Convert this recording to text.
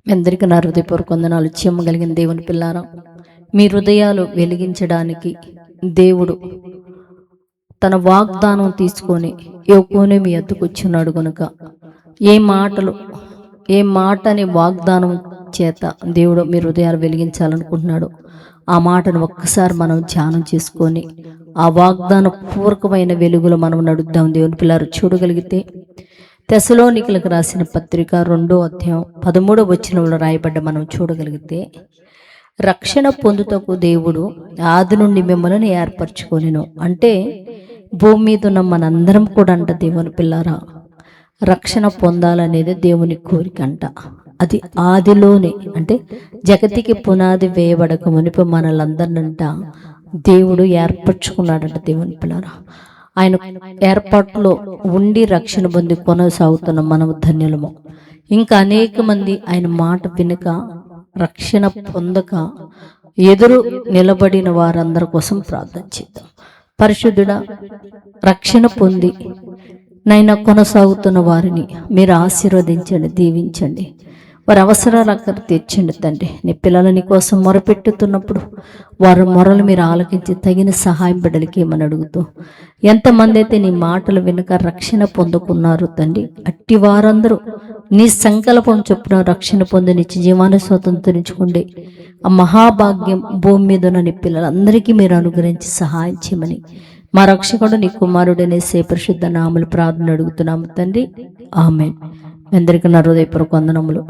మీ అందరికీ నా హృదయపూర్వక వందనాలు. కలిగిన దేవుని పిల్లారా, మీ హృదయాలు వెలిగించడానికి దేవుడు తన వాగ్దానం తీసుకొని యోకోనే మీ ఎద్దుకు వచ్చున్నాడు గనుక ఏ మాటని వాగ్దానం చేత దేవుడు మీ హృదయాలు వెలిగించాలనుకుంటున్నాడు, ఆ మాటను ఒక్కసారి మనం ధ్యానం చేసుకొని ఆ వాగ్దాన పూర్వకమైన వెలుగులో మనం నడుద్దాం. దేవుని పిల్లారు చూడగలిగితే తెస్సలోనికలకు రాసిన పత్రిక 2వ అధ్యాయం 13వ వచనంలో రాయబడ్డ మనం చూడగలిగితే, రక్షణ పొందుటకు దేవుడు ఆది నుండి మిమ్మల్ని ఏర్పరచుకొనెను. అంటే భూమి మీద ఉన్న మనందరం కూడా అంట దేవుని పిల్లారా, రక్షణ పొందాలనేది దేవుని కోరిక అంట. అది ఆదిలోనే, అంటే జగతికి పునాది వేయబడక మునిపు మనలందరినంట దేవుడు ఏర్పరచుకున్నాడంట. దేవుని పిల్లారా, ఆయన ఏర్పాటులో ఉండి రక్షణ పొంది కొనసాగుతున్న మనము ధన్యులము. ఇంకా అనేక మంది ఆయన మాట వినక రక్షణ పొందక ఎదురు నిలబడిన వారందరి కోసం ప్రార్థన చేద్దాం. పరిశుద్ధుడా, రక్షణ పొంది నైనా కొనసాగుతున్న వారిని మీరు ఆశీర్వదించండి, దీవించండి. వారి అవసరాలు అక్కడ తీర్చండి తండ్రి. నీ పిల్లలు నీ కోసం మొరపెట్టుతున్నప్పుడు వారి మొరలు మీరు ఆలకించి తగిన సహాయం బిడ్డలకి ఏమని అడుగుతూ, ఎంతమంది అయితే నీ మాటలు వినక రక్షణ పొందుకున్నారు తండ్రి, అట్టి వారందరూ నీ సంకల్పం చొప్పున రక్షణ పొంది నిత్య జీవాన్ని స్వతంత్రించుకోండి. ఆ మహాభాగ్యం భూమి మీద ఉన్న నీ పిల్లలందరికీ మీరు అనుగ్రహించి సహాయం చేయమని మా రక్షకుడు నీ కుమారుడనే పరిశుద్ధ నామములో ప్రార్థన అడుగుతున్నాము తండ్రి, ఆమేన్. అందరికీ నా హృదయపూర్వక వందనములు.